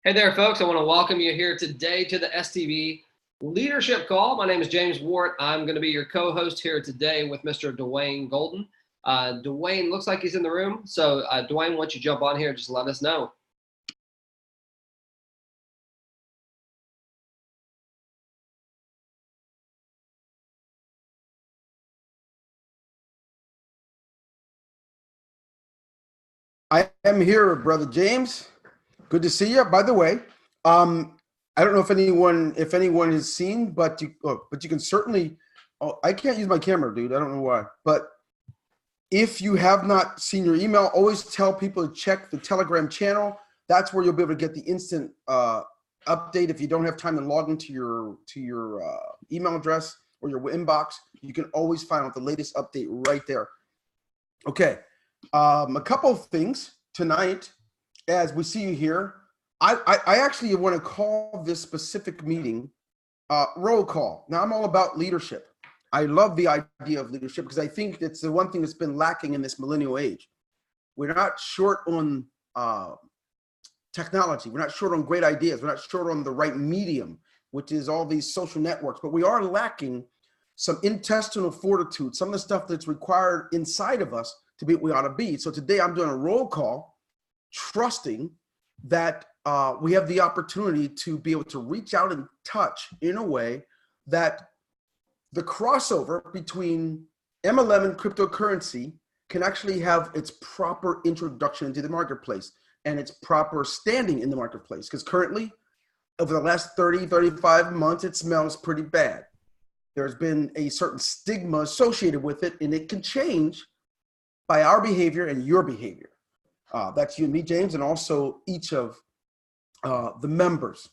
Hey there, folks. I want to welcome you here today to the STB Leadership Call. My name is James Ward. I'm going to be your co-host here today with Mr. Dwayne Golden. Dwayne looks like he's in the room. So, Dwayne, why don't you jump on here? Just let us know. I am here, Brother James. Good to see you. By the way, I don't know if anyone has seen, but you can certainly. Oh, I can't use my camera, dude. I don't know why. But if you have not seen your email, always tell people to check the Telegram channel. That's where you'll be able to get the instant update. If you don't have time to log into your email address or your inbox, you can always find out the latest update right there. Okay. A couple of things tonight as we see you here. I actually want to call this specific meeting roll call. Now, I'm all about leadership. I love the idea of leadership because I think it's the one thing that's been lacking in this millennial age. We're not short on technology. We're not short on great ideas. We're not short on the right medium, which is all these social networks. But we are lacking some intestinal fortitude, some of the stuff that's required inside of us to be what we ought to be. So today I'm doing a roll call, trusting that we have the opportunity to be able to reach out and touch in a way that the crossover between MLM and cryptocurrency can actually have its proper introduction into the marketplace and its proper standing in the marketplace. Because currently, over the last 30, 35 months, it smells pretty bad. There's been a certain stigma associated with it, and it can change by our behavior and your behavior. That's you and me, James, and also each of the members.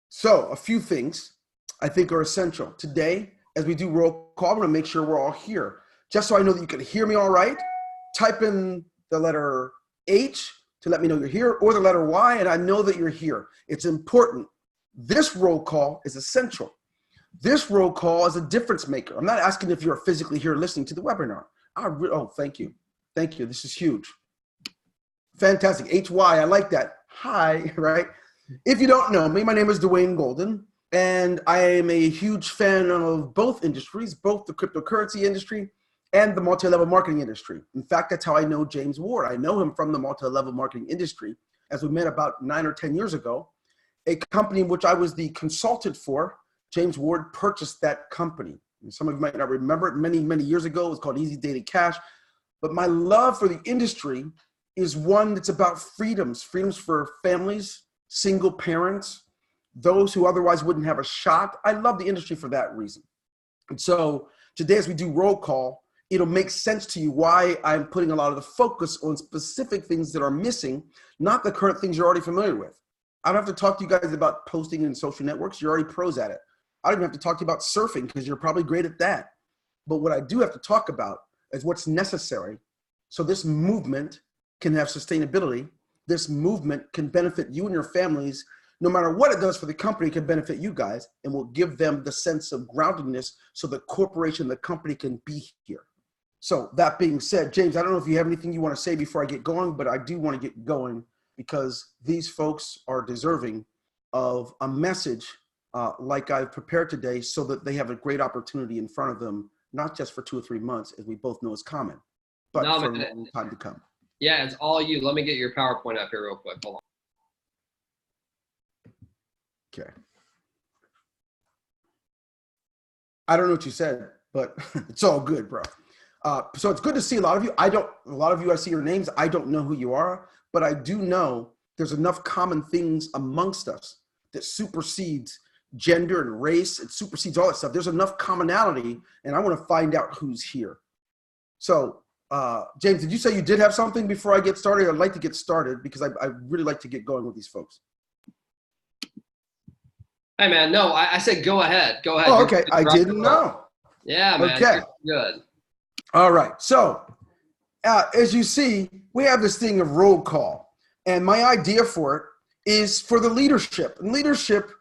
So a few things I think are essential. Today, as we do roll call, I'm gonna make sure we're all here. Just so I know that you can hear me all right, type in the letter H to let me know you're here, or the letter Y, and I know that you're here. It's important. This roll call is essential. This roll call is a difference maker. I'm not asking if you're physically here listening to the webinar. Oh, thank you. Thank you. This is huge. Fantastic. HY, I like that. Hi, right? If you don't know me, my name is Dwayne Golden, and I am a huge fan of both industries, both the cryptocurrency industry and the multi-level marketing industry. In fact, that's how I know James Ward. I know him from the multi-level marketing industry, as we met about 9 or 10 years ago, a company in which I was the consultant for. James Ward purchased that company. Some of you might not remember it. Many, many years ago, it was called Easy Daily Cash. But my love for the industry is one that's about freedoms for families, single parents, those who otherwise wouldn't have a shot. I love the industry for that reason. And so today, as we do roll call, it'll make sense to you why I'm putting a lot of the focus on specific things that are missing, not the current things you're already familiar with. I don't have to talk to you guys about posting in social networks. You're already pros at it. I don't even have to talk to you about surfing because you're probably great at that. But what I do have to talk about is what's necessary so this movement can have sustainability. This movement can benefit you and your families. No matter what it does for the company, it can benefit you guys and will give them the sense of groundedness so the corporation, the company can be here. So that being said, James, I don't know if you have anything you want to say before I get going, but I do want to get going because these folks are deserving of a message like I've prepared today so that they have a great opportunity in front of them, not just for 2 or 3 months, as we both know is common, but for a long time to come. Yeah, it's all you. Let me get your PowerPoint up here real quick. Hold on. Okay. I don't know what you said, but it's all good, bro. So it's good to see a lot of you. A lot of you, I see your names. I don't know who you are, but I do know there's enough common things amongst us that supersedes gender and race. It supersedes all that stuff. There's enough commonality, and I want to find out who's here. So, James, did you say you did have something before I get started? I'd like to get started because I really like to get going with these folks. Hey, man, no, I said go ahead. Go ahead. Oh, okay. I didn't know. Yeah, man. Okay. Good. All right. So, as you see, we have this thing of roll call. And my idea for it is for the leadership. And leadership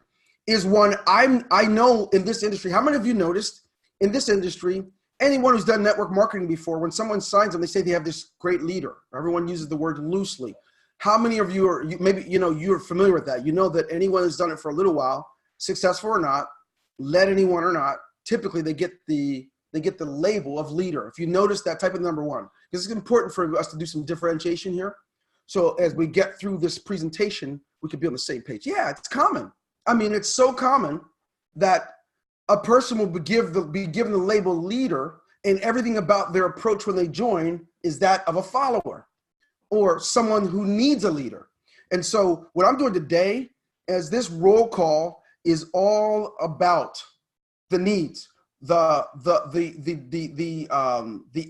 is one I know in this industry. How many of you noticed in this industry, anyone who's done network marketing before, when someone signs them, they say they have this great leader. Everyone uses the word loosely. How many of you are, maybe, you're familiar with that. You know that anyone who's done it for a little while, successful or not, led anyone or not, typically they get the label of leader. If you notice that, type of number one, because it's important for us to do some differentiation here. So as we get through this presentation, we could be on the same page. Yeah, it's common. I mean, it's so common that a person will be given the label leader, and everything about their approach when they join is that of a follower or someone who needs a leader. And so what I'm doing today is this roll call is all about the needs, the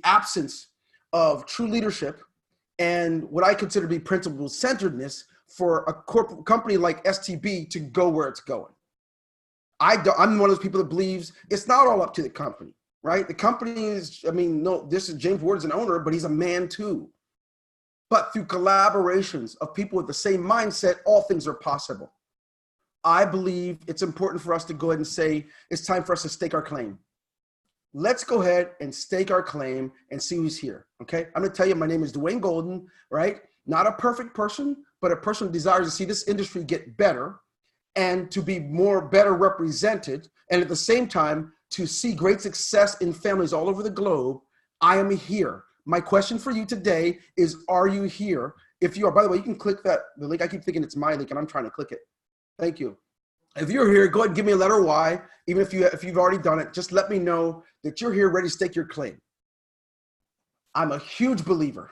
absence of true leadership, and what I consider to be principle-centeredness for a corporate company like STB to go where it's going. I'm one of those people that believes it's not all up to the company, right? The company is, no, this is James Ward is an owner, but he's a man too. But through collaborations of people with the same mindset, all things are possible. I believe it's important for us to go ahead and say, it's time for us to stake our claim. Let's go ahead and stake our claim and see who's here, okay? I'm gonna tell you, my name is Dwayne Golden, right? Not a perfect person, but a person who desires to see this industry get better and to be better represented, and at the same time, to see great success in families all over the globe. I am here. My question for you today is, are you here? If you are, by the way, you can click the link. I keep thinking it's my link and I'm trying to click it. Thank you. If you're here, go ahead and give me a letter Y. Even if you've already done it, just let me know that you're here ready to stake your claim. I'm a huge believer.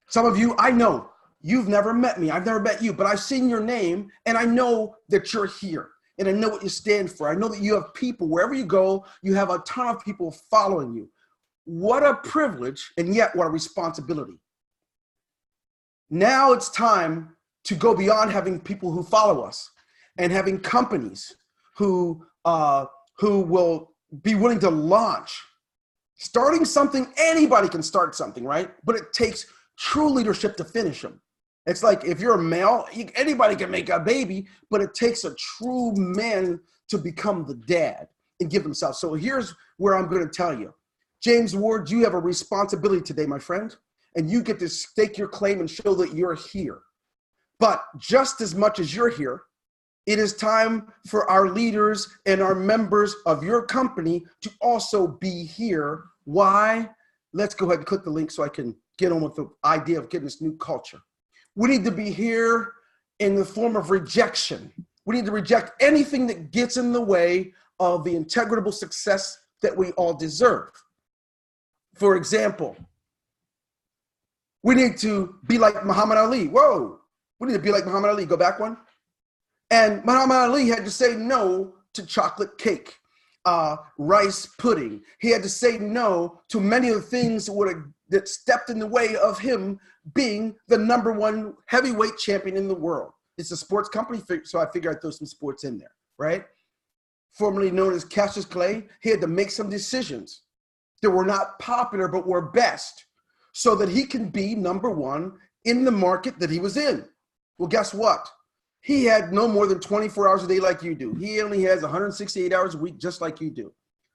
Some of you, I know, you've never met me. I've never met you, but I've seen your name and I know that you're here and I know what you stand for. I know that you have people, wherever you go, you have a ton of people following you. What a privilege, and yet what a responsibility. Now it's time to go beyond having people who follow us and having companies who will be willing to launch. Starting something, anybody can start something, right? But it takes true leadership to finish them. It's like if you're a male, anybody can make a baby, but it takes a true man to become the dad and give himself. So here's where I'm going to tell you. James Ward, you have a responsibility today, my friend, and you get to stake your claim and show that you're here. But just as much as you're here, it is time for our leaders and our members of your company to also be here. Why? Let's go ahead and click the link so I can get on with the idea of getting this new culture. We need to be here in the form of rejection. We need to reject anything that gets in the way of the integrable success that we all deserve. For example, we need to be like Muhammad Ali. Whoa, we need to be like Muhammad Ali. Go back one. And Muhammad Ali had to say no to chocolate cake, rice pudding. He had to say no to many of the things that stepped in the way of him being the #1 heavyweight champion in the world. It's a sports company, so I figured I'd throw some sports in there, right? Formerly known as Cassius Clay, he had to make some decisions that were not popular but were best so that he can be #1 in the market that he was in. Well, guess what? He had no more than 24 hours a day like you do. He only has 168 hours a week just like you do.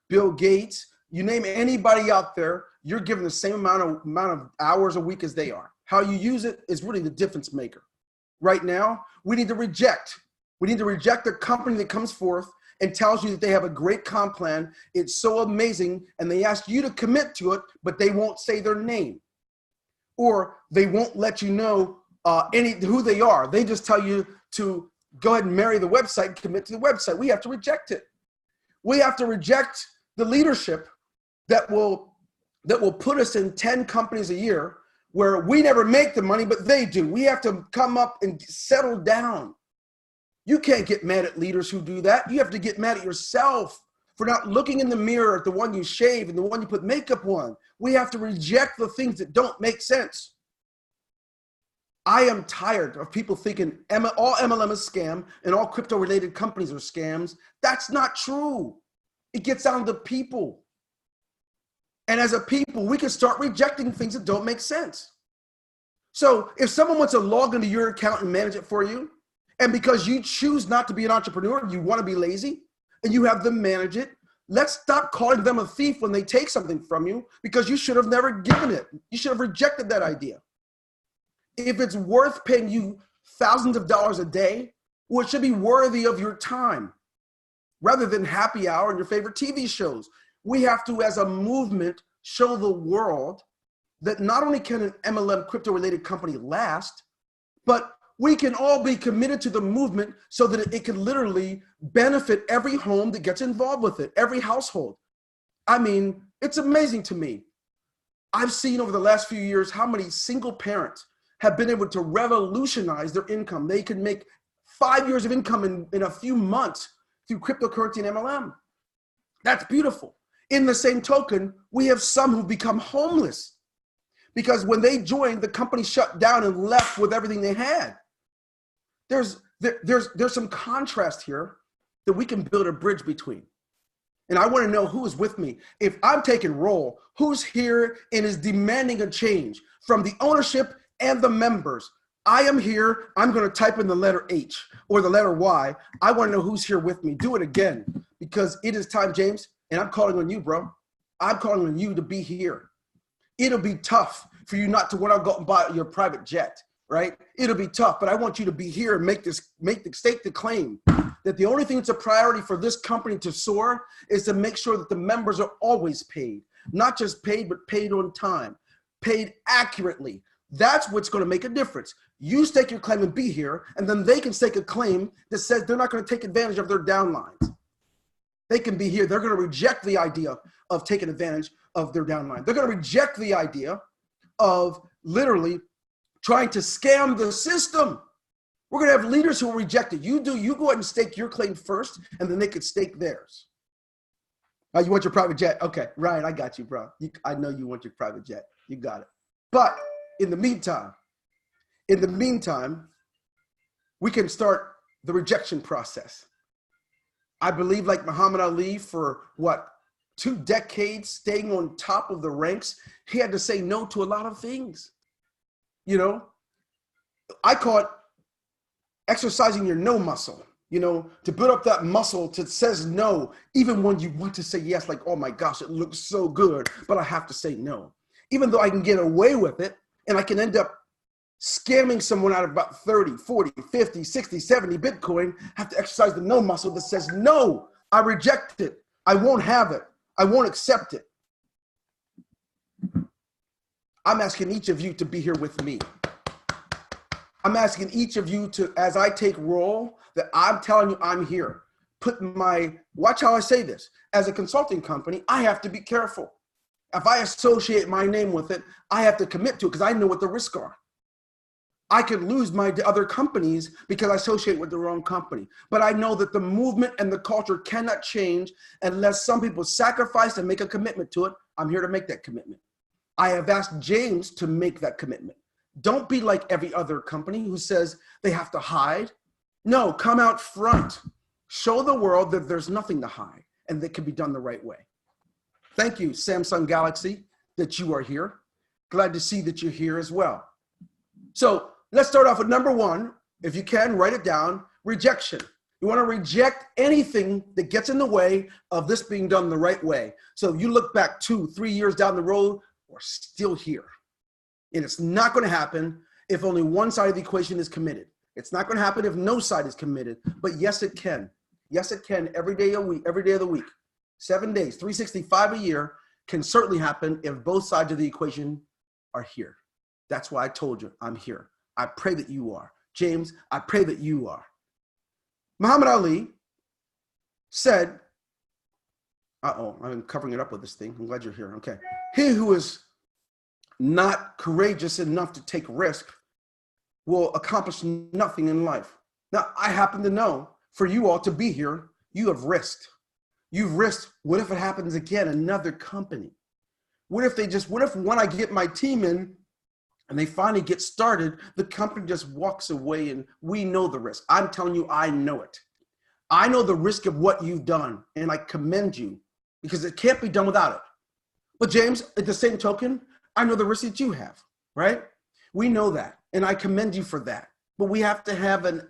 Bill Gates, you name anybody out there, you're given the same amount of hours a week as they are. How you use it is really the difference maker. Right now, we need to reject. We need to reject a company that comes forth and tells you that they have a great comp plan. It's so amazing, and they ask you to commit to it, but they won't say their name. Or they won't let you know who they are. They just tell you to go ahead and marry the website and commit to the website. We have to reject it. We have to reject the leadership that will put us in 10 companies a year where we never make the money, but they do. We have to come up and settle down. You can't get mad at leaders who do that. You have to get mad at yourself for not looking in the mirror at the one you shave and the one you put makeup on. We have to reject the things that don't make sense. I am tired of people thinking all MLM is scam and all crypto-related companies are scams. That's not true. It gets down to people. And as a people, we can start rejecting things that don't make sense. So if someone wants to log into your account and manage it for you, and because you choose not to be an entrepreneur, you want to be lazy, and you have them manage it, let's stop calling them a thief when they take something from you, because you should have never given it. You should have rejected that idea. If it's worth paying you thousands of dollars a day, well, it should be worthy of your time rather than happy hour and your favorite TV shows. We have to, as a movement, show the world that not only can an MLM crypto-related company last, but we can all be committed to the movement so that it can literally benefit every home that gets involved with it, every household. I mean, it's amazing to me. I've seen over the last few years how many single parents have been able to revolutionize their income. They can make 5 years of income in a few months through cryptocurrency and MLM. That's beautiful. In the same token, we have some who've become homeless because when they joined, the company shut down and left with everything they had. There's some contrast here that we can build a bridge between. And I want to know who is with me. If I'm taking roll, who's here and is demanding a change from the ownership and the members? I am here. I'm going to type in the letter H or the letter Y. I want to know who's here with me. Do it again because it is time, James. And I'm calling on you, bro. I'm calling on you to be here. It'll be tough for you not to want to go and buy your private jet, right? It'll be tough, but I want you to be here and stake the claim that the only thing that's a priority for this company to soar is to make sure that the members are always paid, not just paid, but paid on time, paid accurately. That's what's going to make a difference. You stake your claim and be here, and then they can stake a claim that says they're not going to take advantage of their downlines. They can be here. They're going to reject the idea of taking advantage of their downline. They're going to reject the idea of literally trying to scam the system. We're going to have leaders who will reject it. You go ahead and stake your claim first, and then they could stake theirs. You want your private jet? Okay, Ryan, I got you, bro. I know you want your private jet. You got it. But in the meantime, we can start the rejection process. I believe like Muhammad Ali for 2 decades, staying on top of the ranks, he had to say no to a lot of things. You know, I call it exercising your no muscle, to build up that muscle that says no, even when you want to say yes, like, oh my gosh, it looks so good, but I have to say no. Even though I can get away with it and I can end up scamming someone out of about 30, 40, 50, 60, 70 Bitcoin, have to exercise the no muscle that says, no, I reject it. I won't have it. I won't accept it. I'm asking each of you to be here with me. I'm asking each of you to, as I take roll, that I'm telling you I'm here. Watch how I say this. As a consulting company, I have to be careful. If I associate my name with it, I have to commit to it because I know what the risks are. I could lose my other companies because I associate with the wrong company. But I know that the movement and the culture cannot change unless some people sacrifice and make a commitment to it. I'm here to make that commitment. I have asked James to make that commitment. Don't be like every other company who says they have to hide. No, come out front. Show the world that there's nothing to hide and that can be done the right way. Thank you, Samsung Galaxy, that you are here. Glad to see that you're here as well. So let's start off with number 1. If you can, write it down, rejection. You want to reject anything that gets in the way of this being done the right way. So you look back 2, 3 years down the road, we're still here. And it's not going to happen if only one side of the equation is committed. It's not going to happen if no side is committed, but yes, it can. Yes, it can every day of the week, 7 days, 365 a year can certainly happen if both sides of the equation are here. That's why I told you I'm here. I pray that you are. James, I pray that you are. Muhammad Ali said, I'm covering it up with this thing. I'm glad you're here. Okay. He who is not courageous enough to take risk will accomplish nothing in life. Now, I happen to know for you all to be here, you have risked. You've risked, what if it happens again, another company? What if when I get my team in and they finally get started, the company just walks away and we know the risk. I'm telling you, I know it. I know the risk of what you've done and I commend you because it can't be done without it. But James, at the same token, I know the risk that you have, right? We know that, and I commend you for that. But we have to have a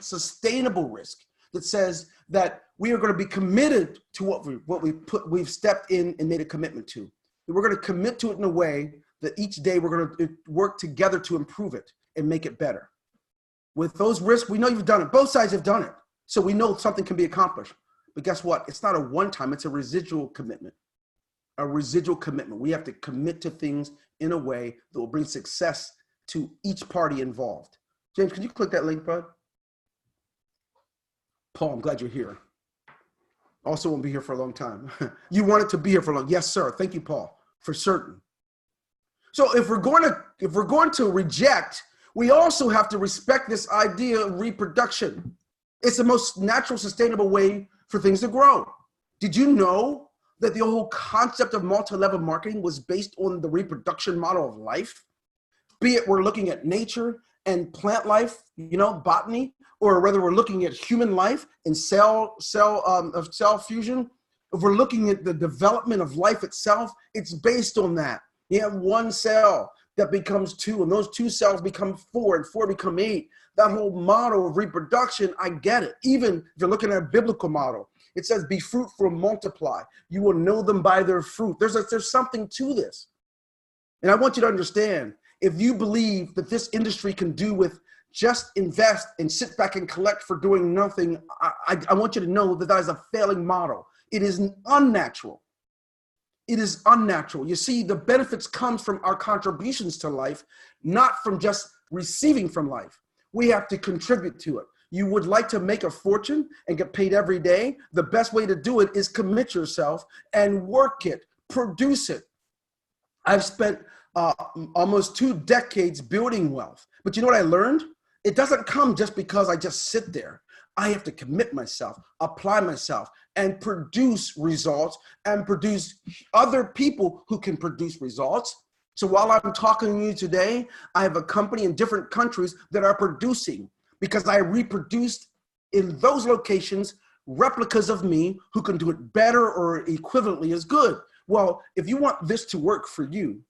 sustainable risk that says that we are going to be committed to what we've stepped in and made a commitment to. That we're going to commit to it in a way that each day we're going to work together to improve it. and make it better. With those risks, we know you've done it. Both sides have done it. So we know something can be accomplished. But guess what? It's not a one-time, it's a residual commitment. A residual commitment. We have to commit to things in a way that will bring success to each party involved. James, could you click that link, bud? Paul, I'm glad you're here. Also won't be here for a long time. You wanted to be here for a long. Yes, sir. Thank you, Paul, for certain. So if we're going to reject, we also have to respect this idea of reproduction. It's the most natural, sustainable way for things to grow. Did you know that the whole concept of multi-level marketing was based on the reproduction model of life? Be it we're looking at nature and plant life, botany, or whether we're looking at human life and cell fusion. If we're looking at the development of life itself, it's based on that. You have one cell that becomes two, and those two cells become four, and four become eight. That whole model of reproduction, I get it. Even if you're looking at a biblical model, it says, be fruitful and multiply. You will know them by their fruit. There's something to this. And I want you to understand, if you believe that this industry can do with just invest and sit back and collect for doing nothing, I want you to know that that is a failing model. It is unnatural. It is unnatural. You see, the benefits comes from our contributions to life, not from just receiving from life. We have to contribute to it. You would like to make a fortune and get paid every day. The best way to do it is commit yourself and work it, produce it. I've spent almost 2 decades building wealth. But you know what I learned? It doesn't come just because I just sit there. I have to commit myself, apply myself, and produce results and produce other people who can produce results. So while I'm talking to you today, I have a company in different countries that are producing because I reproduced in those locations replicas of me who can do it better or equivalently as good. Well, if you want this to work for you,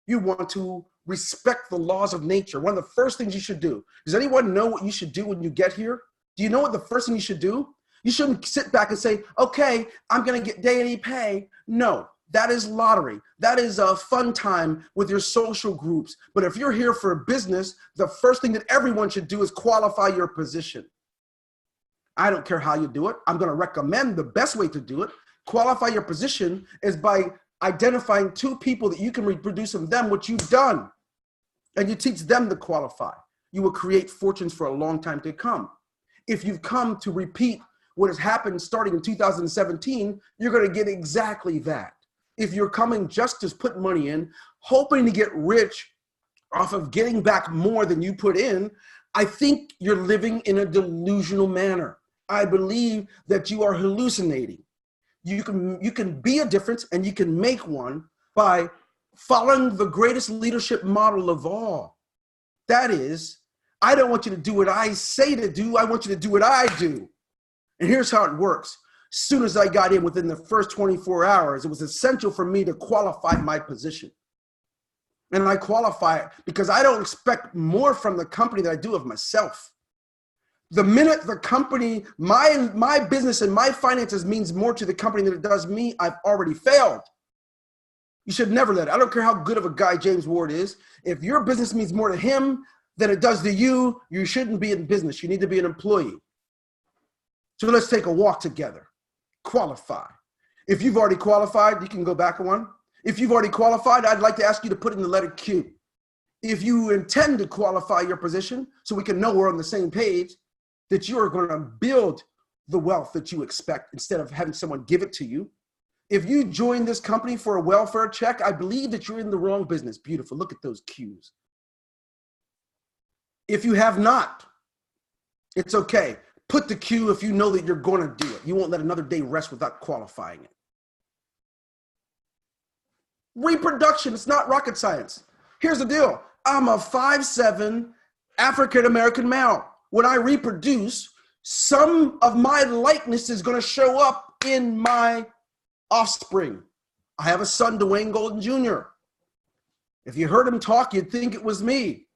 you want to respect the laws of nature. One of the first things you should do. Does anyone know what you should do when you get here? Do you know what the first thing you should do? You shouldn't sit back and say, okay, I'm going to get daily pay. No, that is lottery. That is a fun time with your social groups. But if you're here for a business, the first thing that everyone should do is qualify your position. I don't care how you do it. I'm going to recommend the best way to do it. Qualify your position is by identifying 2 people that you can reproduce from them what you've done. And you teach them to qualify. You will create fortunes for a long time to come. If you've come to repeat what has happened starting in 2017, you're going to get exactly that. If you're coming just to put money in, hoping to get rich off of getting back more than you put in, I think you're living in a delusional manner. I believe that you are hallucinating. You can be a difference and you can make one by following the greatest leadership model of all. That is, I don't want you to do what I say to do. I want you to do what I do. And here's how it works. As soon as I got in within the first 24 hours, it was essential for me to qualify my position. And I qualify it because I don't expect more from the company than I do of myself. The minute the company, my business and my finances means more to the company than it does me, I've already failed. You should never let it. I don't care how good of a guy James Ward is. If your business means more to him than it does to you, you shouldn't be in business. You need to be an employee. So let's take a walk together. Qualify. If you've already qualified, you can go back one. If you've already qualified, I'd like to ask you to put in the letter Q. If you intend to qualify your position, so we can know we're on the same page, that you are going to build the wealth that you expect instead of having someone give it to you. If you join this company for a welfare check, I believe that you're in the wrong business. Beautiful. Look at those Qs. If you have not, it's okay. Put the Q if you know that you're going to do it. You won't let another day rest without qualifying it. Reproduction, it's not rocket science. Here's the deal. I'm a 5'7" African-American male. When I reproduce, some of my likeness is going to show up in my offspring. I have a son, Dwayne Golden Jr. If you heard him talk, you'd think it was me.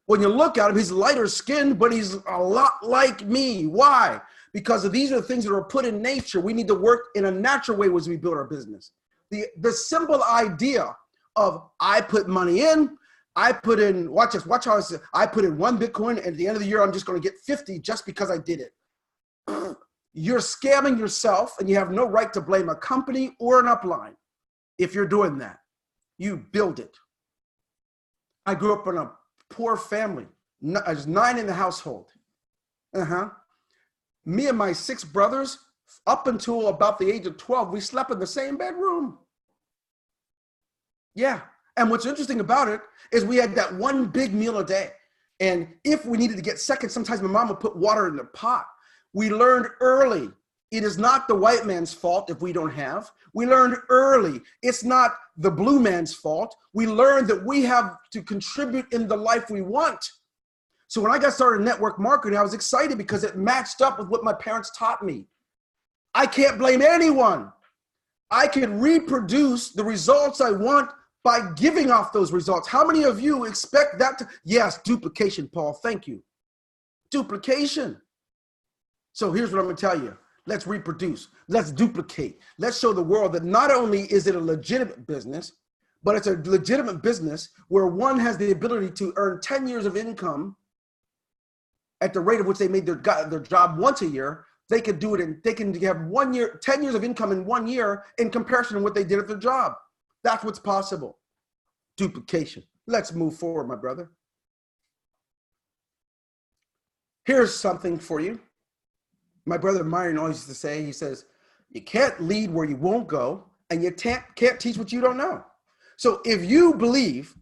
When you look at him, he's lighter skinned, but he's a lot like me. Why? Because these are the things that are put in nature. We need to work in a natural way as we build our business. The simple idea of I put money in, I put in, watch this, watch how I put in 1 Bitcoin, and at the end of the year, I'm just going to get 50 just because I did it. You're scamming yourself, and you have no right to blame a company or an upline if you're doing that. You build it. I grew up in a poor family. I was 9 in the household. Me and my 6 brothers, up until about the age of 12, we slept in the same bedroom. Yeah. And what's interesting about it is we had that one big meal a day. And if we needed to get seconds, sometimes my mom would put water in the pot. We learned early, it is not the white man's fault if we don't have. We learned early, it's not the blue man's fault. We learned that we have to contribute in the life we want. So when I got started in network marketing, I was excited because it matched up with what my parents taught me. I can't blame anyone. I can reproduce the results I want by giving off those results. How many of you expect that to? Yes, duplication, Paul, thank you. Duplication. So here's what I'm gonna tell you. Let's reproduce, let's duplicate. Let's show the world that not only is it a legitimate business, but it's a legitimate business where one has the ability to earn 10 years of income at the rate of which they made their job once a year. They could do it and they can have 1 year, 10 years of income in 1 year in comparison to what they did at their job. That's what's possible. Duplication. Let's move forward, my brother. Here's something for you. My brother Myron always used to say, he says, you can't lead where you won't go, and you can't teach what you don't know. So if you believe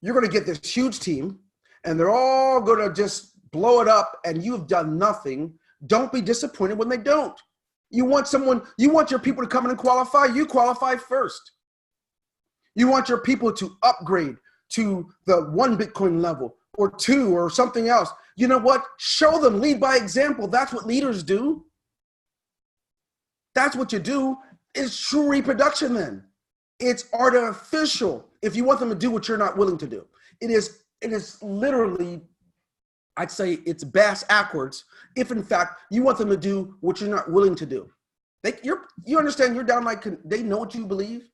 you're going to get this huge team and they're all going to just blow it up and you've done nothing, don't be disappointed when they don't. You want your people to come in and qualify, you qualify first. You want your people to upgrade to the 1 Bitcoin level or 2 or something else. You know what? Show them, lead by example. That's what leaders do. That's what you do. It's true reproduction then. It's artificial if you want them to do what you're not willing to do. It is literally, I'd say it's bass backwards if in fact you want them to do what you're not willing to do. You understand you're down like, they know what you believe.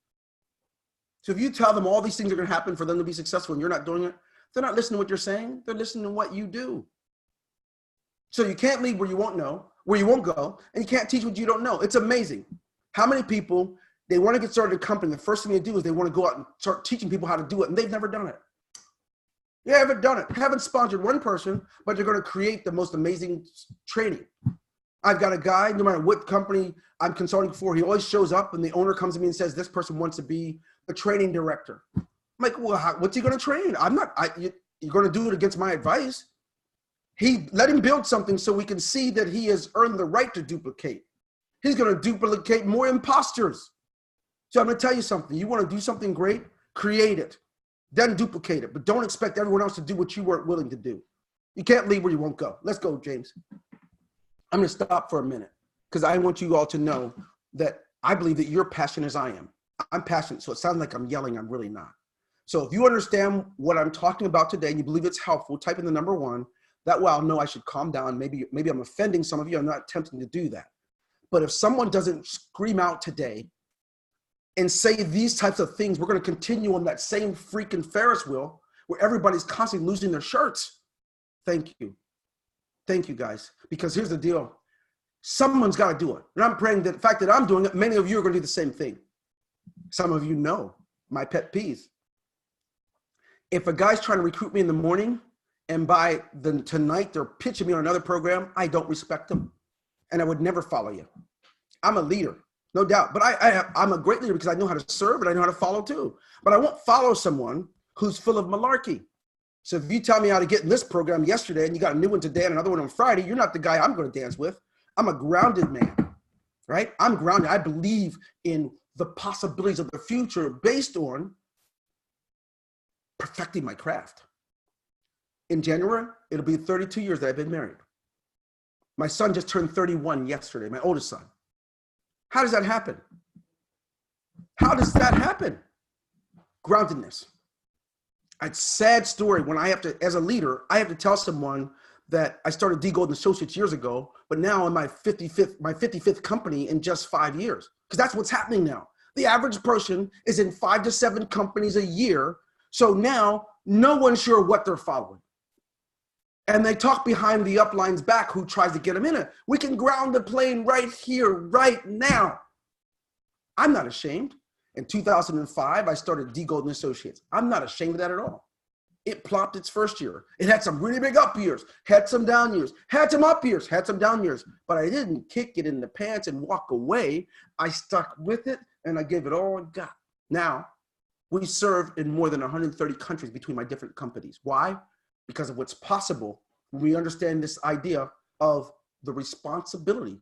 So if you tell them all these things are going to happen for them to be successful and you're not doing it, they're not listening to what you're saying. They're listening to what you do. So you can't lead where you won't know, where you won't go, and you can't teach what you don't know. It's amazing. How many people, they want to get started in a company, the first thing they do is they want to go out and start teaching people how to do it, and they've never done it. They haven't done it. Haven't sponsored one person, but they're going to create the most amazing training. I've got a guy, no matter what company I'm consulting for, he always shows up and the owner comes to me and says, this person wants to be a training director. I'm like, well, what's he going to train? You're going to do it against my advice. Let him build something so we can see that he has earned the right to duplicate. He's going to duplicate more imposters. So I'm going to tell you something. You want to do something great? Create it. Then duplicate it. But don't expect everyone else to do what you weren't willing to do. You can't lead where you won't go. Let's go, James. I'm going to stop for a minute because I want you all to know that I believe that you're passionate as I am. I'm passionate, so it sounds like I'm yelling. I'm really not. So if you understand what I'm talking about today and you believe it's helpful, type in the number 1. That way I'll know I should calm down. Maybe I'm offending some of you. I'm not attempting to do that. But if someone doesn't scream out today and say these types of things, we're going to continue on that same freaking Ferris wheel where everybody's constantly losing their shirts. Thank you. Thank you, guys. Because here's the deal. Someone's got to do it. And I'm praying that the fact that I'm doing it, many of you are going to do the same thing. Some of you know my pet peeves. If a guy's trying to recruit me in the morning and by tonight they're pitching me on another program, I don't respect them. And I would never follow you. I'm a leader, no doubt. But I'm a great leader because I know how to serve and I know how to follow too. But I won't follow someone who's full of malarkey. So if you tell me how to get in this program yesterday and you got a new one today and another one on Friday, you're not the guy I'm going to dance with. I'm a grounded man, right? I'm grounded. I believe in the possibilities of the future based on perfecting my craft. In January, it'll be 32 years that I've been married. My son just turned 31 yesterday, my oldest son. How does that happen? How does that happen? Groundedness. It's a sad story when I have to, as a leader, I have to tell someone that I started D Golden Associates years ago, but now I'm my 55th company in just 5 years. Because that's what's happening now. The average person is in 5 to 7 companies a year. So now no one's sure what they're following. And they talk behind the upline's back who tries to get them in it. We can ground the plane right here, right now. I'm not ashamed. In 2005, I started D. Golden Associates. I'm not ashamed of that at all. It plopped its first year. It had some really big up years, had some down years, had some up years, had some down years. But I didn't kick it in the pants and walk away. I stuck with it and I gave it all I got. Now, we serve in more than 130 countries between my different companies. Why? Because of what's possible when we understand this idea of the responsibility.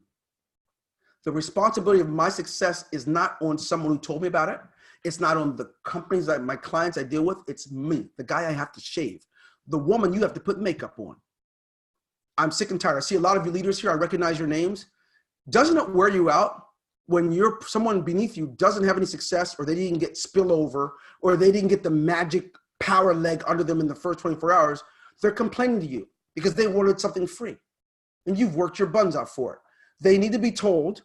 The responsibility of my success is not on someone who told me about it. It's not on the companies that my clients I deal with. It's me, the guy I have to shave, the woman you have to put makeup on. I'm sick and tired. I see a lot of you leaders here. I recognize your names. Doesn't it wear you out when someone beneath you doesn't have any success, or they didn't get spillover, or they didn't get the magic power leg under them in the first 24 hours? They're complaining to you because they wanted something free and you've worked your buns out for it. They need to be told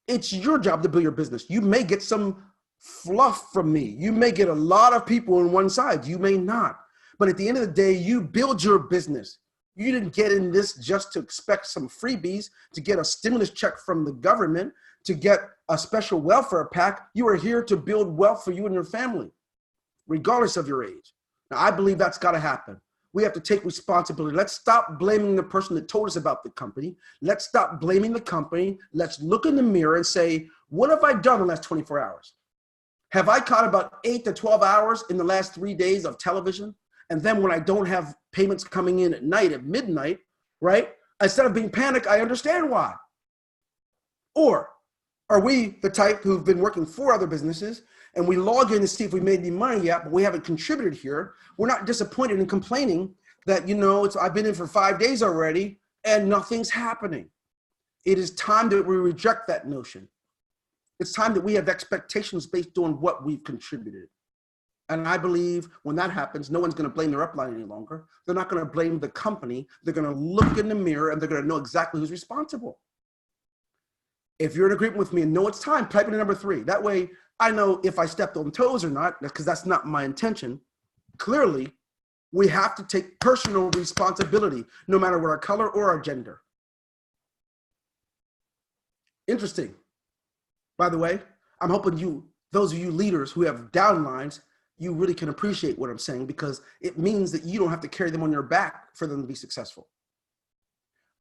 it's your job to build your business. You may get some fluff from me. You may get a lot of people on one side. You may not. But at the end of the day, you build your business. You didn't get in this just to expect some freebies, to get a stimulus check from the government, to get a special welfare pack. You are here to build wealth for you and your family, regardless of your age. Now, I believe that's got to happen. We have to take responsibility. Let's stop blaming the person that told us about the company. Let's stop blaming the company. Let's look in the mirror and say, what have I done in the last 24 hours? Have I caught about 8 to 12 hours in the last 3 days of television? And then when I don't have payments coming in at night, at midnight, right? Instead of being panicked, I understand why. Or are we the type who've been working for other businesses and we log in to see if we made any money yet, but we haven't contributed here? We're not disappointed and complaining that, I've been in for 5 days already and nothing's happening. It is time that we reject that notion. It's time that we have expectations based on what we've contributed. And I believe when that happens, no one's going to blame their upline any longer. They're not going to blame the company. They're going to look in the mirror and they're going to know exactly who's responsible. If you're in agreement with me and know it's time, type in number 3. That way I know if I stepped on toes or not, because that's not my intention. Clearly, we have to take personal responsibility, no matter what our color or our gender. Interesting. By the way, I'm hoping those of you leaders who have downlines, you really can appreciate what I'm saying, because it means that you don't have to carry them on your back for them to be successful.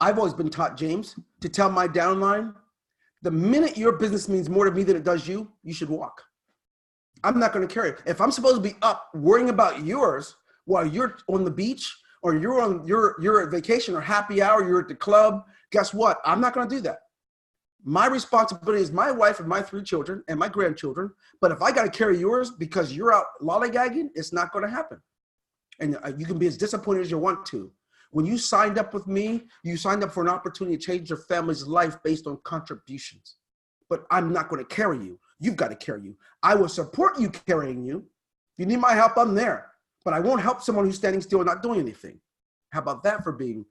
I've always been taught, James, to tell my downline, the minute your business means more to me than it does you, you should walk. I'm not going to carry it. If I'm supposed to be up worrying about yours while you're on the beach or you're at vacation or happy hour, you're at the club, guess what? I'm not going to do that. My responsibility is my wife and my 3 children and my grandchildren. But if I got to carry yours because you're out lollygagging, it's not going to happen. And you can be as disappointed as you want to. When you signed up with me, you signed up for an opportunity to change your family's life based on contributions. But I'm not going to carry you. You've got to carry you. I will support you carrying you. If you need my help, I'm there. But I won't help someone who's standing still and not doing anything. How about that for being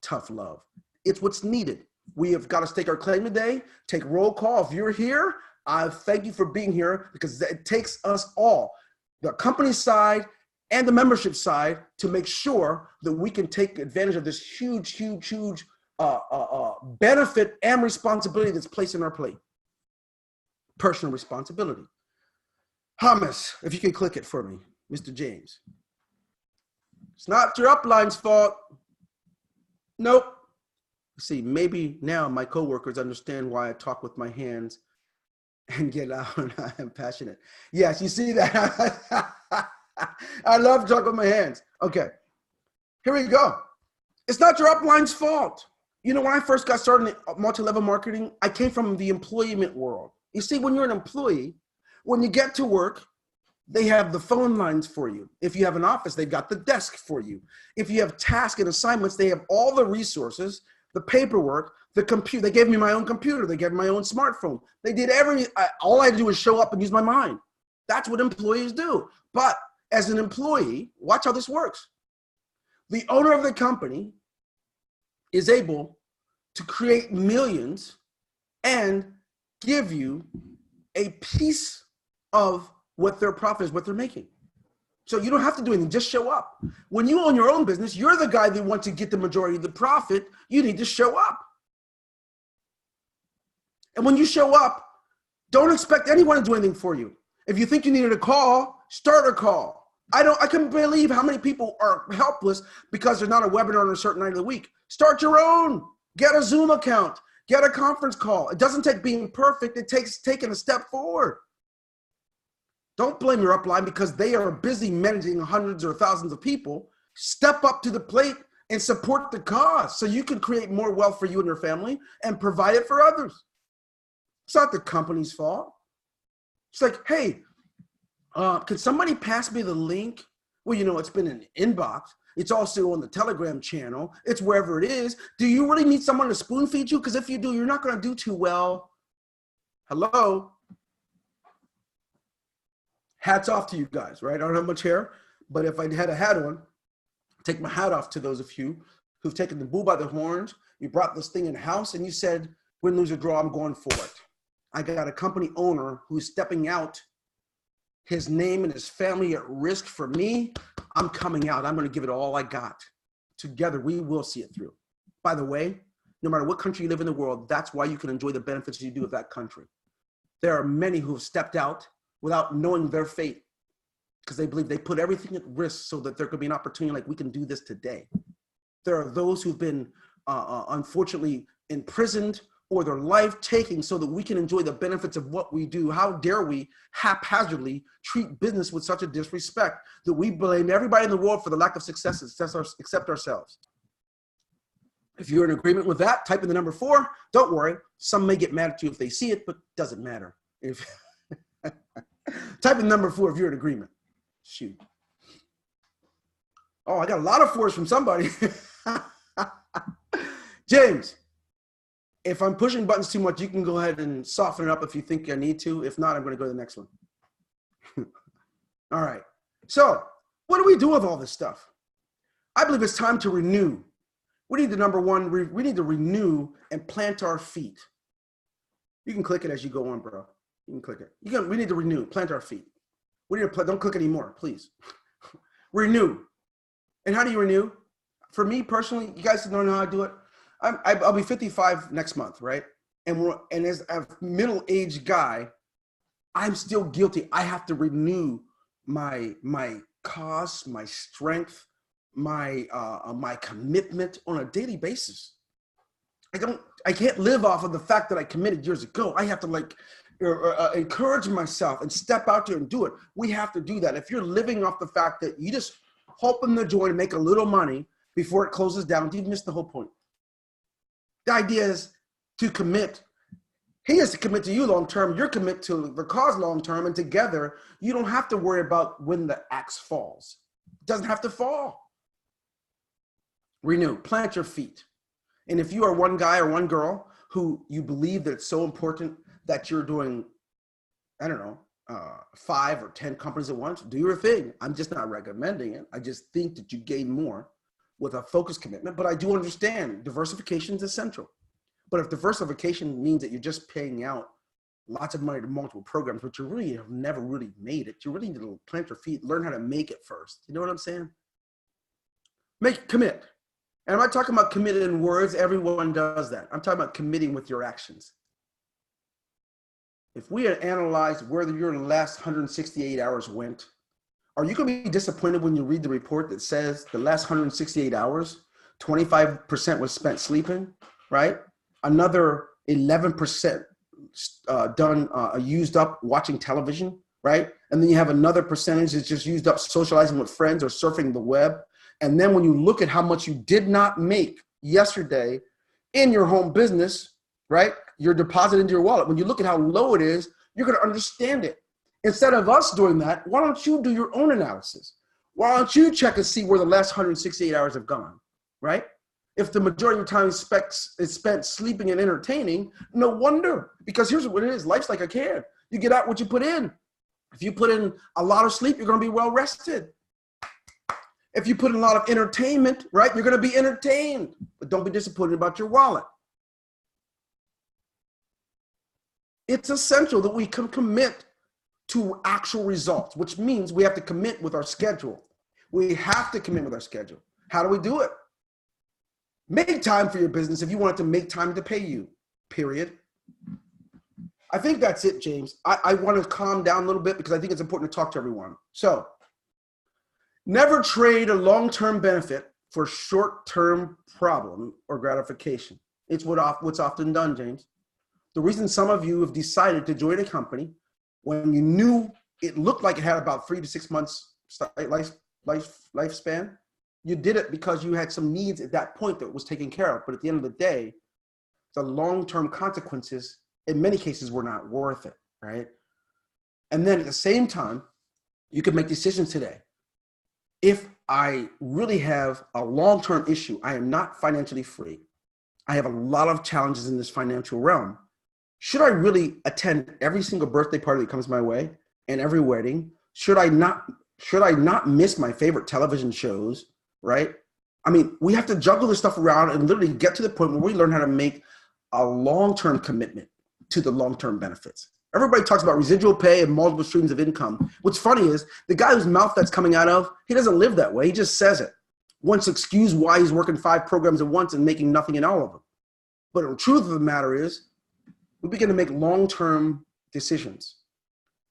tough love? It's what's needed. We have got to stake our claim today, take roll call. If you're here, I thank you for being here, because it takes us all, the company side and the membership side, to make sure that we can take advantage of this huge benefit and responsibility that's placed in our plate. Personal responsibility. Hamas, if you can click it for me, Mr. James. It's not your upline's fault. Nope. See, maybe now my coworkers understand why I talk with my hands and get out and I am passionate. Yes, you see that? I love talking with my hands. Okay, here we go. It's not your upline's fault. When I first got started in multi-level marketing, I came from the employment world. You see, when you're an employee, when you get to work, they have the phone lines for you. If you have an office, they've got the desk for you. If you have tasks and assignments, they have all the resources, the paperwork, the computer. They gave me my own computer. They gave me my own smartphone. They did all I had to do was show up and use my mind. That's what employees do. But as an employee, watch how this works. The owner of the company is able to create millions and give you a piece of what their profit is, what they're making. So you don't have to do anything, just show up. When you own your own business, you're the guy that wants to get the majority of the profit. You need to show up. And when you show up, don't expect anyone to do anything for you. If you think you needed a call, start a call. I can believe how many people are helpless because there's not a webinar on a certain night of the week. Start your own. Get a Zoom account. Get a conference call. It doesn't take being perfect. It takes taking a step forward. Don't blame your upline because they are busy managing hundreds or thousands of people. Step up to the plate and support the cause so you can create more wealth for you and your family and provide it for others. It's not the company's fault. It's like, hey, can somebody pass me the link? Well, it's been in the inbox. It's also on the Telegram channel. It's wherever it is. Do you really need someone to spoon feed you? Because if you do, you're not going to do too well. Hello? Hats off to you guys, right? I don't have much hair, but if I had a hat on, take my hat off to those of you who've taken the bull by the horns. You brought this thing in house and you said, win, lose, or draw, I'm going for it. I got a company owner who's stepping out, his name and his family at risk for me. I'm coming out. I'm going to give it all I got. Together, we will see it through. By the way, no matter what country you live in the world, that's why you can enjoy the benefits you do of that country. There are many who have stepped out without knowing their fate because they believe they put everything at risk so that there could be an opportunity like we can do this today. There are those who've been unfortunately imprisoned or their life taking so that we can enjoy the benefits of what we do. How dare we haphazardly treat business with such a disrespect that we blame everybody in the world for the lack of success except ourselves. If you're in agreement with that, type in the number 4. Don't worry. Some may get mad at you if they see it, but doesn't matter. Type in number 4 if you're in agreement. Shoot. Oh, I got a lot of 4s from somebody. James, if I'm pushing buttons too much, you can go ahead and soften it up if you think I need to. If not, I'm going to go to the next one. All right. So what do we do with all this stuff? I believe it's time to renew. We need to, number 1, we need to renew and plant our feet. You can click it as you go on, bro. You can click it. We need to renew, plant our feet. We need to don't click anymore, please. Renew. And how do you renew? For me personally, you guys don't know how I do it. I'll be 55 next month, right? And as a middle-aged guy, I'm still guilty. I have to renew my cause, my strength, my commitment on a daily basis. I can't live off of the fact that I committed years ago. I have to encourage myself and step out there and do it. We have to do that. If you're living off the fact that you just open the joint and make a little money before it closes down, you've missed the whole point. The idea is to commit. He has to commit to you long-term. You're commit to the cause long-term. And together, you don't have to worry about when the axe falls. It doesn't have to fall. Renew. Plant your feet. And if you are one guy or one girl who you believe that it's so important that you're doing, 5 or 10 companies at once, do your thing. I'm just not recommending it. I just think that you gain more with a focused commitment, but I do understand diversification is essential. But if diversification means that you're just paying out lots of money to multiple programs, but you really have never really made it, you really need to plant your feet, learn how to make it first. You know what I'm saying? Commit. And I'm not talking about committed in words. Everyone does that. I'm talking about committing with your actions. If we had analyzed where your last 168 hours went, are you going to be disappointed when you read the report that says the last 168 hours, 25% was spent sleeping, right? Another 11% used up watching television, right? And then you have another percentage that's just used up socializing with friends or surfing the web. And then when you look at how much you did not make yesterday in your home business, right? Your deposit into your wallet. When you look at how low it is, you're going to understand it. Instead of us doing that, why don't you do your own analysis? Why don't you check and see where the last 168 hours have gone, right? If the majority of your time is spent sleeping and entertaining, no wonder. Because here's what it is. Life's like a can. You get out what you put in. If you put in a lot of sleep, you're going to be well rested. If you put in a lot of entertainment, right, you're going to be entertained. But don't be disappointed about your wallet. It's essential that we can commit to actual results, which means we have to commit with our schedule. We have to commit with our schedule. How do we do it? Make time for your business if you want it to make time to pay you, period. I think that's it, James. I want to calm down a little bit because I think it's important to talk to everyone. So, never trade a long-term benefit for short-term problem or gratification. It's what's often done, James. The reason some of you have decided to join a company when you knew it looked like it had about 3 to 6 months lifespan, you did it because you had some needs at that point that was taken care of. But at the end of the day, the long-term consequences in many cases were not worth it, right? And then at the same time, you can make decisions today. If I really have a long-term issue, I am not financially free, I have a lot of challenges in this financial realm. Should I really attend every single birthday party that comes my way and every wedding? Should I not miss my favorite television shows, right? I mean, we have to juggle this stuff around and literally get to the point where we learn how to make a long-term commitment to the long-term benefits. Everybody talks about residual pay and multiple streams of income. What's funny is the guy whose mouth that's coming out of, he doesn't live that way. He just says it. Wants to excuse why he's working 5 programs at once and making nothing in all of them. But the truth of the matter is, we begin to make long-term decisions.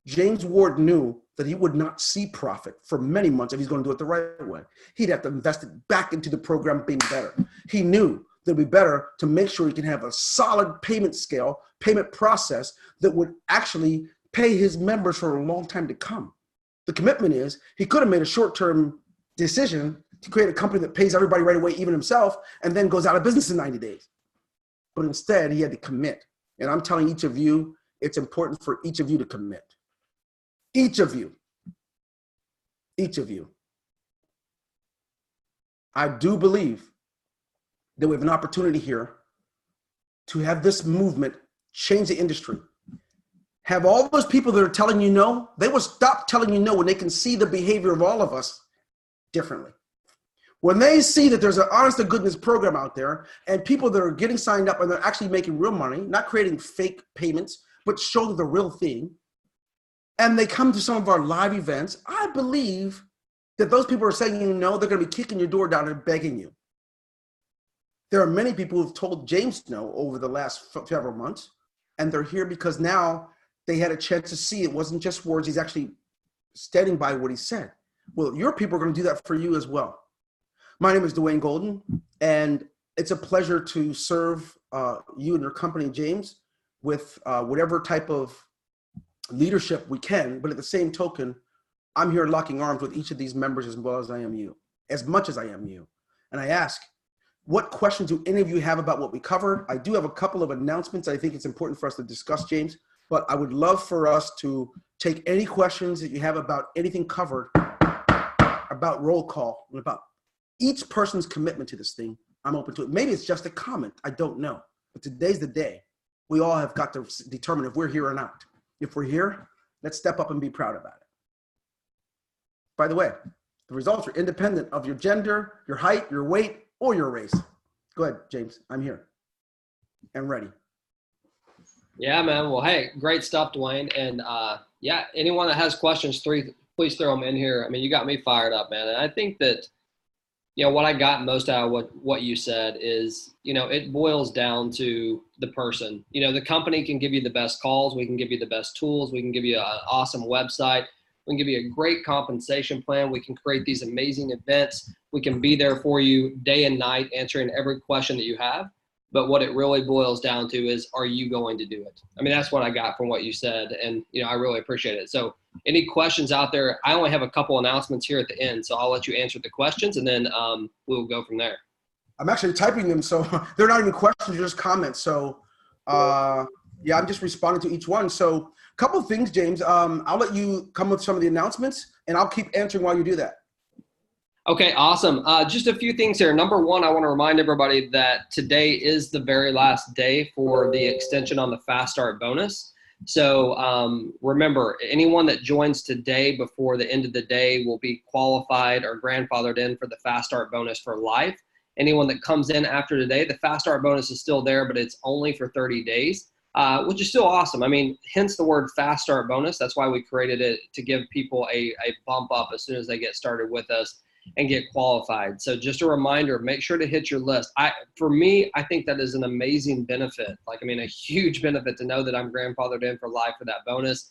James Ward knew that he would not see profit for many months if he's going to do it the right way. He'd have to invest it back into the program being better. He knew that it'd be better to make sure he can have a solid payment scale, payment process that would actually pay his members for a long time to come. The commitment is he could have made a short-term decision to create a company that pays everybody right away, even himself, and then goes out of business in 90 days. But instead, he had to commit. And I'm telling each of you, it's important for each of you to commit. Each of you. Each of you. I do believe that we have an opportunity here to have this movement change the industry. Have all those people that are telling you no, they will stop telling you no when they can see the behavior of all of us differently. When they see that there's an honest to goodness program out there and people that are getting signed up and they're actually making real money, not creating fake payments, but showing the real thing, and they come to some of our live events, I believe that those people are saying you no, they're going to be kicking your door down and begging you. There are many people who've told James no over the last several months, and they're here because now they had a chance to see it wasn't just words, he's actually standing by what he said. Well, your people are going to do that for you as well. My name is Dwayne Golden, and it's a pleasure to serve you and your company, James, with whatever type of leadership we can. But at the same token, I'm here locking arms with each of these members as well as I am you, as much as I am you. And I ask, what questions do any of you have about what we covered? I do have a couple of announcements I think it's important for us to discuss, James, but I would love for us to take any questions that you have about anything covered, about roll call, and about each person's commitment to this thing. I'm open to it. Maybe it's just a comment. I don't know. But today's the day. We all have got to determine if we're here or not. If we're here, let's step up and be proud about it. By the way, the results are independent of your gender, your height, your weight, or your race. Go ahead, James. I'm here and ready. Yeah, man. Well, hey, great stuff, Dwayne. And yeah, anyone that has questions, please throw them in here. I mean, you got me fired up, man. And I think that, what I got most out of what you said is, it boils down to the person. The company can give you the best calls. We can give you the best tools. We can give you an awesome website. We can give you a great compensation plan. We can create these amazing events. We can be there for you day and night, answering every question that you have. But what it really boils down to is, are you going to do it? I mean, that's what I got from what you said. And, I really appreciate it. So any questions out there? I only have a couple announcements here at the end, so I'll let you answer the questions and then we'll go from there. I'm actually typing them, so they're not even questions, they're just comments. So yeah, I'm just responding to each one. So a couple of things, James. I'll let you come with some of the announcements and I'll keep answering while you do that. Okay, awesome. Just a few things here. Number one, I want to remind everybody that today is the very last day for the extension on the Fast Start bonus. So remember, anyone that joins today before the end of the day will be qualified or grandfathered in for the Fast Start bonus for life. Anyone that comes in after today, the Fast Start bonus is still there, but it's only for 30 days. which is still awesome. I mean, hence the word fast start bonus. That's why we created it, to give people a bump up as soon as they get started with us and get qualified. So just a reminder, make sure to hit your list. For me, I think that is an amazing benefit. Like, I mean, a huge benefit to know that I'm grandfathered in for life for that bonus.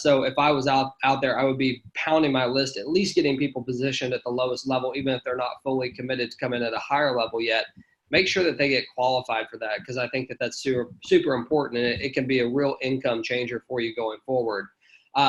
So if I was out there, I would be pounding my list, at least getting people positioned at the lowest level, even if they're not fully committed to come in at a higher level yet. Make sure that they get qualified for that, because I think that that's super, super important, and it can be a real income changer for you going forward.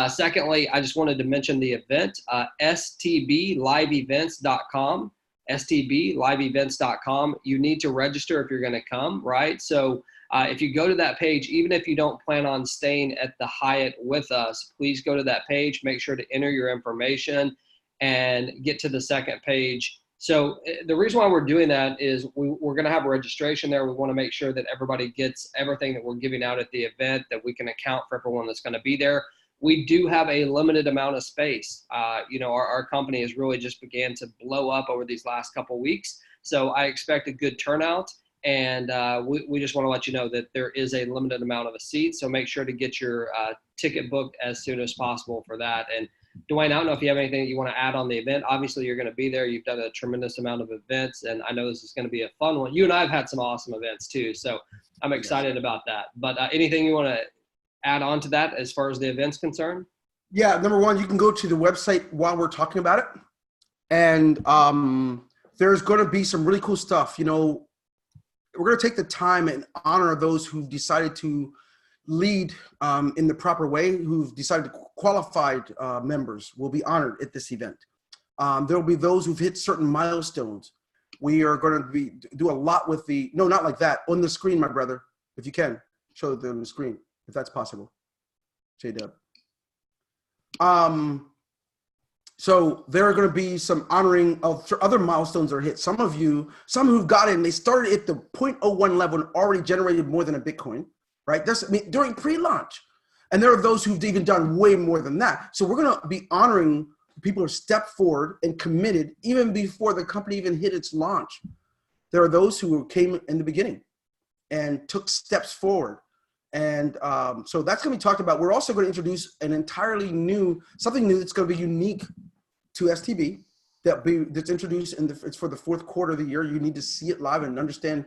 Secondly, I just wanted to mention the event, stbliveevents.com, stbliveevents.com. You need to register if you're going to come, right? So if you go to that page, even if you don't plan on staying at the Hyatt with us, please go to that page, make sure to enter your information and get to the second page. So the reason why we're doing that is we're going to have a registration there. We want to make sure that everybody gets everything that we're giving out at the event, that we can account for everyone that's going to be there. We do have a limited amount of space. Our company has really just began to blow up over these last couple of weeks. So I expect a good turnout. And we just want to let you know that there is a limited amount of a seat. So make sure to get your ticket booked as soon as possible for that. And Dwayne, I don't know if you have anything that you want to add on the event. Obviously, you're going to be there. You've done a tremendous amount of events, and I know this is going to be a fun one. You and I have had some awesome events too, so I'm excited about that. But anything you want to add on to that as far as the event's concerned? Yeah, number one, you can go to the website while we're talking about it. And there's going to be some really cool stuff. We're going to take the time and honor those who've decided to lead in the proper way, who've decided to qualified members will be honored at this event. There will be those who've hit certain milestones. We are going to do a lot with no, not like that, on the screen, my brother, if you can, show them on the screen, if that's possible, J-Dub. So there are going to be some honoring of other milestones that are hit. Some who've got in, they started at the 0.01 level and already generated more than a Bitcoin, right? During pre-launch. And there are those who've even done way more than that. So we're going to be honoring people who stepped forward and committed even before the company even hit its launch. There are those who came in the beginning and took steps forward. And so that's going to be talked about. We're also going to introduce an entirely something new that's going to be unique to STB that's introduced it's for the fourth quarter of the year. You need to see it live and understand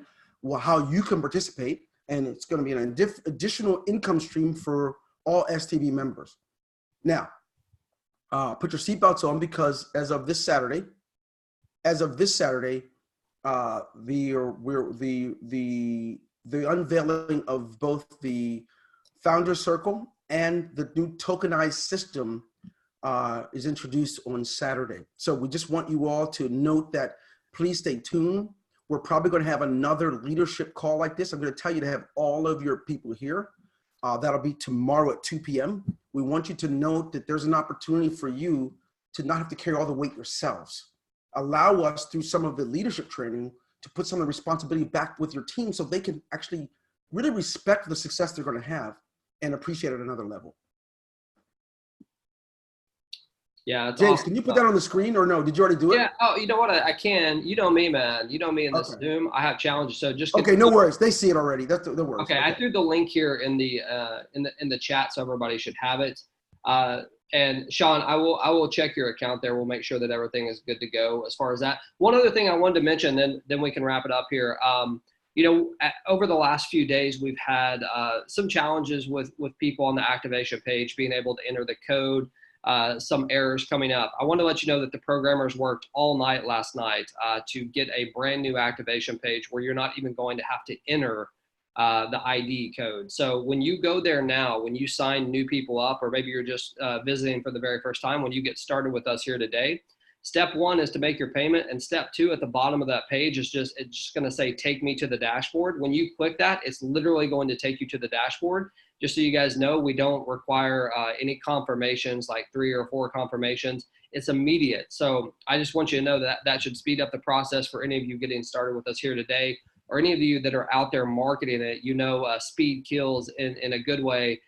how you can participate. And it's going to be an additional income stream for all STB members. Now, put your seatbelts on, because as of this Saturday, the unveiling of both the Founder Circle and the new tokenized system is introduced on Saturday. So we just want you all to note that. Please stay tuned. We're probably going to have another leadership call like this. I'm going to tell you to have all of your people here. That'll be tomorrow at 2 p.m. We want you to note that there's an opportunity for you to not have to carry all the weight yourselves. Allow us, through some of the leadership training, to put some of the responsibility back with your team so they can actually really respect the success they're going to have and appreciate it at another level. Yeah, James, awesome. Can you put that on the screen, or no? Did you already do it? Yeah. Oh, you know what? I can. You know me, man. You know me in this Zoom. I have challenges, so just okay. No worries. They see it already. That's the worries. Okay, I threw the link here in the chat, so everybody should have it. And Sean, I will check your account there. We'll make sure that everything is good to go as far as that. One other thing I wanted to mention, then we can wrap it up here. Over the last few days, we've had some challenges with people on the activation page being able to enter the code. Some errors coming up. I want to let you know that the programmers worked all night last night to get a brand new activation page where you're not even going to have to enter the ID code. So when you go there now, when you sign new people up, or maybe you're just visiting for the very first time, when you get started with us here today, step one is to make your payment, and step two at the bottom of that page is it's just going to say, take me to the dashboard. When you click that, it's literally going to take you to the dashboard. Just so you guys know, we don't require any confirmations, like 3 or 4 confirmations. It's immediate. So I just want you to know that should speed up the process for any of you getting started with us here today, or any of you that are out there marketing it. Speed kills in a good way.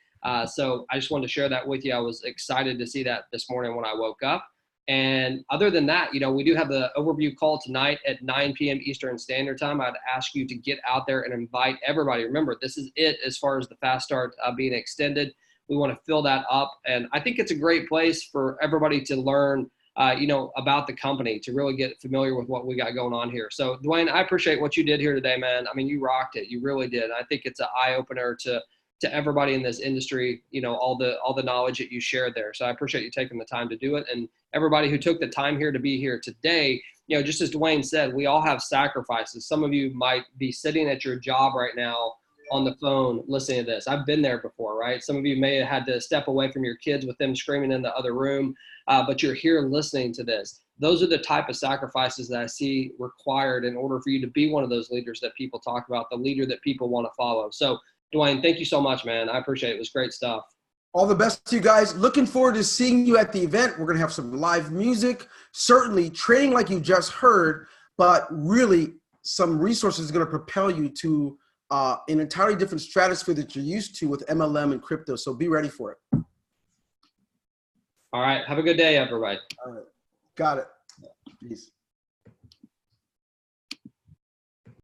So I just wanted to share that with you. I was excited to see that this morning when I woke up. And other than that, we do have the overview call tonight at 9 p.m. Eastern Standard Time. I'd ask you to get out there and invite everybody. Remember, this is it as far as the fast start being extended. We want to fill that up. And I think it's a great place for everybody to learn, about the company, to really get familiar with what we got going on here. So, Dwayne, I appreciate what you did here today, man. I mean, you rocked it. You really did. I think it's an eye-opener to everybody in this industry, all the knowledge that you shared there. So I appreciate you taking the time to do it. And everybody who took the time here to be here today, just as Dwayne said, we all have sacrifices. Some of you might be sitting at your job right now on the phone listening to this. I've been there before, right? Some of you may have had to step away from your kids with them screaming in the other room, but you're here listening to this. Those are the type of sacrifices that I see required in order for you to be one of those leaders that people talk about, the leader that people want to follow. So Dwayne, thank you so much, man. I appreciate it. It was great stuff. All the best to you guys. Looking forward to seeing you at the event. We're going to have some live music, certainly training like you just heard, but really some resources going to propel you to an entirely different stratosphere that you're used to with MLM and crypto. So be ready for it. All right. Have a good day, everybody. All right. Got it. Peace.